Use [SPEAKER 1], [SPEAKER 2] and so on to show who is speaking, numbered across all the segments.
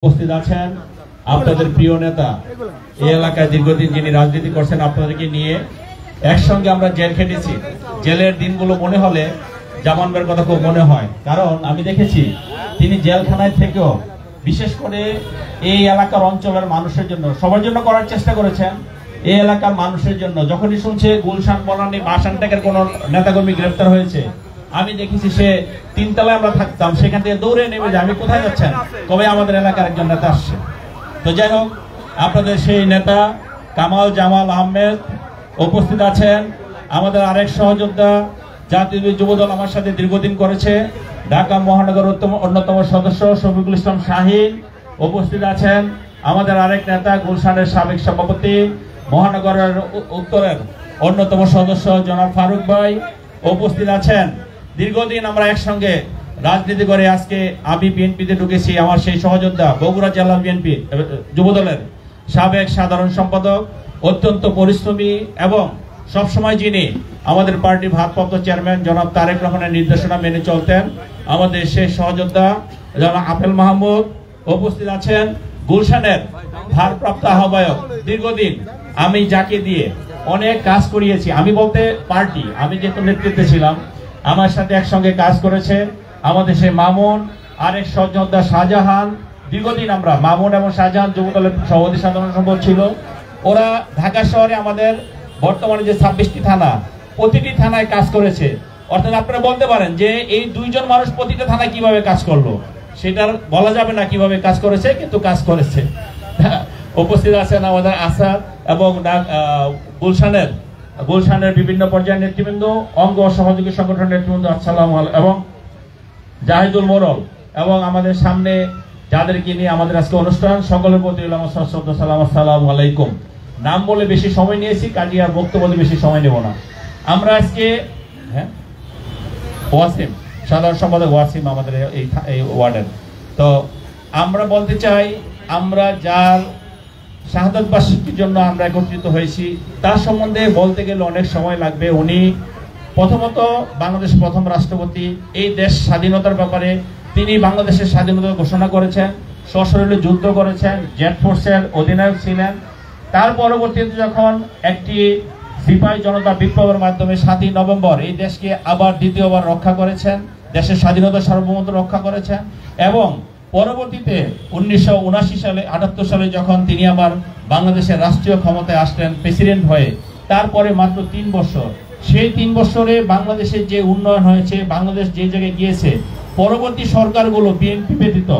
[SPEAKER 1] উপস্থিত আছেন আপনাদের প্রিয় নেতা, এই এলাকায় দীর্ঘদিন যিনি রাজনীতি করছেন, আপনাদেরকে নিয়ে একসঙ্গে আমরা জেল খেটেছি। জেলের দিনগুলো মনে হলে জামানবের কথা খুব মনে হয়, কারণ আমি দেখেছি তিনি জেলখানায় থেকেও বিশেষ করে এই এলাকার অঞ্চলের মানুষের জন্য, সবার জন্য করার চেষ্টা করেছেন। এই এলাকার মানুষের জন্য যখনই শুনছে গুলশান বনানী বাসানটেকের কোন নেতাকর্মী গ্রেফতার হয়েছে, আমি দেখেছি সে তিনতলায় আমরা থাকতাম, সেখান থেকে দৌড়ে নেমে যায়, আমি কোথায় যাচ্ছেন, কবে আমাদের এলাকার একজন নেতা আসছে। তো যাই হোক, আপনাদের সেই নেতা কামাল জামাল আহমেদ উপস্থিত আছেন। আমাদের আরেক সহযোদ্ধা জাতীয় যুবদল আমার সাথে দীর্ঘদিন করেছে, ঢাকা মহানগর অন্যতম সদস্য শফিকুল ইসলাম শাহিন উপস্থিত আছেন। আমাদের আরেক নেতা গুলশানের সাবেক সভাপতি, মহানগরের উত্তরের অন্যতম সদস্য জনাব ফারুক ভাই উপস্থিত আছেন। দীর্ঘদিন আমরা একসঙ্গে রাজনীতি করে আজকে আমি বিএনপিতে ঢুকেছি। আমার সেই সহযোদ্ধা বগুড়া জেলা বিএনপি যুবদলের সাবেক সাধারণ সম্পাদক, অত্যন্ত পরিশ্রমী এবং সবসময় যিনি আমাদের পার্টির ভারপ্রাপ্ত চেয়ারম্যান জনাব তারেক রহমানের নির্দেশনা মেনে চলতেন, আমাদের সেই সহযোদ্ধা জনাব আপেল মাহমুদ উপস্থিত আছেন। গুলশানের ভারপ্রাপ্ত আহ্বায়ক, দীর্ঘদিন আমি যাকে দিয়ে অনেক কাজ করিয়েছি, আমি বলতে পার্টি, আমি যেহেতু নেতৃত্বে ছিলাম, আমার সাথে একসঙ্গে কাজ করেছে আমাদের সেই মামুন, আরেক সহযোদ্ধা শাহজাহান। দীর্ঘদিন আমরা মামুন এবং শাহজাহান যুবদলের সভাপতি সাধারণ সম্পাদক ছিল। ওরা ঢাকা শহরে আমাদের বর্তমানে যে 26টি থানা, প্রতিটি থানায় কাজ করেছে। অর্থাৎ আপনারা বলতে পারেন যে এই দুইজন মানুষ প্রতিটা থানায় কিভাবে কাজ করলো সেটার বলা যাবে না কিভাবে কাজ করেছে, কিন্তু কাজ করেছে। উপস্থিত আছেন আমাদের আসাদ এবং গুলশানের বিভিন্ন পর্যায়ের নেতৃবৃন্দ, অঙ্গ সহযোগী সংগঠনের নেতৃবৃন্দ, আসসালামু আলাইকুম, এবং জাহিদুল মোরল এবং আমাদের সামনে যাদেরকে নিয়ে আমাদের আজকে অনুষ্ঠান, সকলের প্রতি আমার সশ্রদ্ধ সালাম, আসসালামু আলাইকুম। নাম বলে বেশি সময় নিয়েছি, কাজী আর বক্তব্য বলে বেশি সময় নেব না। আমরা আজকে ওয়াসিম সাধারণ সম্পাদক ওয়াসিম আমাদের এই ওয়ার্ডের, তো আমরা বলতে চাই আমরা যার শাহাদাত বার্ষিকীর জন্য আমরা একত্রিত হয়েছি তার সম্বন্ধে বলতে গেলে অনেক সময় লাগবে। উনি প্রথমত বাংলাদেশ প্রথম রাষ্ট্রপতি, এই দেশ স্বাধীনতার ব্যাপারে তিনি বাংলাদেশের স্বাধীনতা ঘোষণা করেছেন, সশরীরে যুদ্ধ করেছেন, জেট ফোর্সের অধিনায়ক ছিলেন। তার পরবর্তীতে যখন একটি সিপাহী জনতা বিপ্লবের মাধ্যমে 7ই নভেম্বর এই দেশকে আবার দ্বিতীয়বার রক্ষা করেছেন, দেশের স্বাধীনতা সার্বভৌমত্ব রক্ষা করেছেন, এবং পরবর্তীতে 1979 সালে 78 সালে যখন তিনি আবার বাংলাদেশের রাষ্ট্রীয় ক্ষমতায় আসলেন প্রেসিডেন্ট হয়ে, তারপরে মাত্র 3 বছর, সেই 3 বছরে বাংলাদেশের যে উন্নয়ন হয়েছে, বাংলাদেশ যে জায়গায় গিয়েছে, পরবর্তী সরকারগুলো বিএনপি ব্যতীত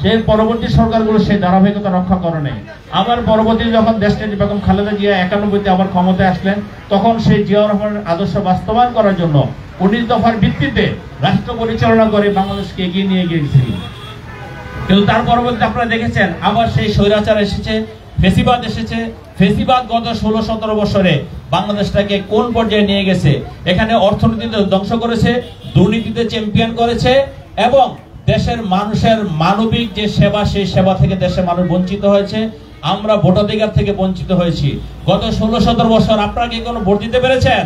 [SPEAKER 1] সেই পরবর্তী সরকারগুলো সেই ধারাবাহিকতা রক্ষা করে নেই। আবার পরবর্তী যখন দেশনেত্রী বেগম খালেদা জিয়া 91-তে আবার ক্ষমতায় আসলেন, তখন সেই জিয়াউর রহমানের আদর্শ বাস্তবায়ন করার জন্য 19 দফার ভিত্তিতে রাষ্ট্র পরিচালনা করে বাংলাদেশকে এগিয়ে নিয়ে গিয়েছিলেন। কিন্তু তার পরবর্তীতে আপনারা দেখেছেন আবার সেই স্বৈরাচার এসেছে, ফেসিবাদ এসেছে। ফেসিবাদ গত 16-17 বছরে বাংলাদেশটাকে কোন পর্যায়ে নিয়ে গেছে, এখানে অর্থনীতিতে ধ্বংস করেছে, দুর্নীতিতে চ্যাম্পিয়ন করেছে, এবং দেশের মানুষের মানবিক যে সেবা, সেই সেবা থেকে দেশের মানুষ বঞ্চিত হয়েছে। আমরা ভোটাধিকার থেকে বঞ্চিত হয়েছি গত 16-17 বছর। আপনারা কি কোনো ভোট দিতে পেরেছেন?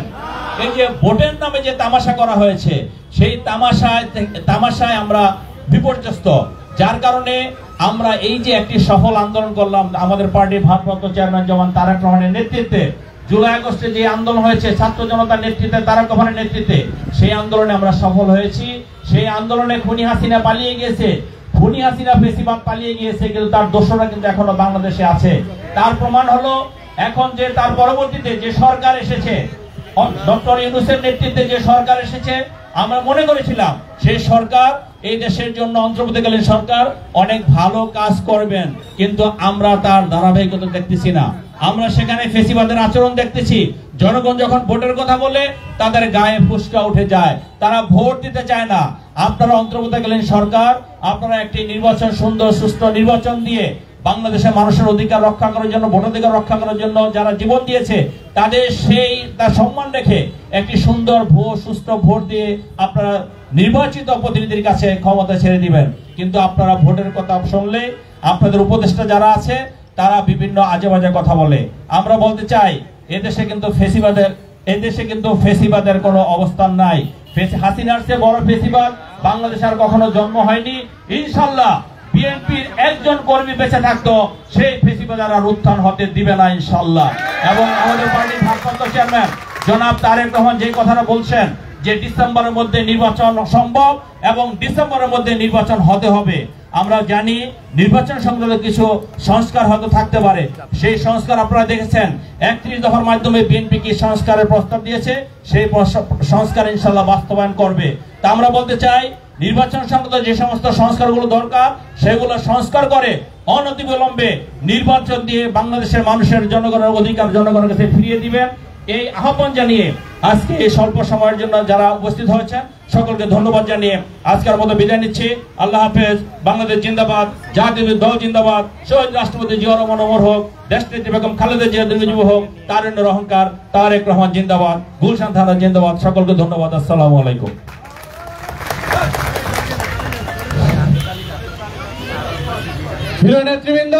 [SPEAKER 1] এই যে ভোটের নামে যে তামাশা করা হয়েছে, সেই তামাশায় আমরা বিপর্যস্ত, যার কারণে আমরা এই যে একটি সফল আন্দোলন করলাম আমাদের পার্টির ভারপ্রাপ্ত চেয়ারম্যান জনাব তারেক রহমানের নেতৃত্বে, জুলাই আগস্টে যে আন্দোলন হয়েছে ছাত্র জনতার নেতৃত্বে, তারেক রহমানের নেতৃত্বে, সেই আন্দোলনে আমরা সফল হয়েছি। সেই আন্দোলনে খুনি হাসিনা পালিয়ে গিয়েছে, খুনি হাসিনা ফেসিবাদ পালিয়ে গিয়েছে, কিন্তু তার দোষরা কিন্তু এখনো বাংলাদেশে আছে। তার প্রমাণ হলো এখন যে তার পরবর্তীতে যে সরকার এসেছে, ডক্টর ইউনূসের নেতৃত্বে যে সরকার এসেছে, আমরা মনে করেছিলাম সেই সরকার এই দেশের জন্য অন্তর্বর্তীকালীন সরকার অনেক ভালো কাজ করবেন, কিন্তু আমরা তার ধারাবাহিকতা দেখতেছি না। আমরা সেখানে ফেসিবাদের আচরণ দেখতেছি। জনগণ যখন ভোটের কথা বলে তাদের গায়ে ফুসকা উঠে যায়, তারা ভোট দিতে চায় না। আপনারা অন্তর্বর্তীকালীন সরকার, আপনারা একটি নির্বাচন, সুন্দর সুষ্ঠু নির্বাচন দিয়ে বাংলাদেশের মানুষের অধিকার রক্ষা করার জন্য, ভোটাধিকার রক্ষা করার জন্য যারা জীবন দিয়েছে তাদের তার সম্মান রেখে একটি সুন্দর সুস্থ ভোট দিয়ে আপনারা নির্বাচিত প্রতিনিধির কাছে ক্ষমতা ছেড়ে দিবেন। কিন্তু আপনারা ভোটের কথা শুনলে আপনাদের উপদেষ্টা যারা আছে তারা বিভিন্ন আজে বাজে কথা বলে। আমরা বলতে চাই এদেশে কিন্তু ফেসিবাদের কোনো অবস্থান নাই। হাসিনার চেয়ে বড় ফেসিবাদ বাংলাদেশ আর কখনো জন্ম হয়নি। ইনশাআল্লাহ বিএনপির একজন কর্মী বেঁচে থাকতো সেই ফেসিবাদের আর উত্থান হতে দিবে না ইনশাআল্লাহ। এবং আমাদের পার্টির ভারপ্রাপ্ত চেয়ারম্যান জনাব তারেক রহমান যে কথাটা বলছেন যে ডিসেম্বরের মধ্যে নির্বাচন সম্ভব এবং ডিসেম্বরের মধ্যে নির্বাচন হতে হবে, আমরা জানি নির্বাচন সংক্রান্ত কিছু সংস্কার হয়তো থাকতে পারে। সেই সংস্কার আপনারা দেখেছেন 31 দফার মাধ্যমে বিএনপি কি সংস্কারের প্রস্তাব দিয়েছে, সেই সংস্কার ইনশাআল্লাহ বাস্তবায়ন করবে। তা আমরা বলতে চাই নির্বাচন সংক্রান্ত যে সমস্ত সংস্কারগুলো দরকার সেগুলো সংস্কার করে অনতিবিলম্বে নির্বাচন দিয়ে বাংলাদেশের মানুষের জনগণের অধিকার জনগণের কাছে ফিরিয়ে দিবেন, এই আহ্বান জানিয়ে আজকে এই স্বল্প সময়ের জন্য যারা উপস্থিত হয়েছেন সকলকে ধন্যবাদ জানিয়ে আজকের মতো বিদায় নিচ্ছি। আল্লাহ হাফেজ। বাংলাদেশ জিন্দাবাদ, জাতীয় দল জিন্দাবাদ, শহীদ রাষ্ট্রপতি জিয়া রহমান অমর হোক, দেশনেত্রী বেগম খালেদা জিয়া দীর্ঘজীবী হোক, তারুণ্যের অহংকার তারেক রহমান জিন্দাবাদ, গুলশান থানা জিন্দাবাদ। সকলকে ধন্যবাদ। আসসালামু আলাইকুম।
[SPEAKER 2] প্রিয় নেতৃবৃন্দ,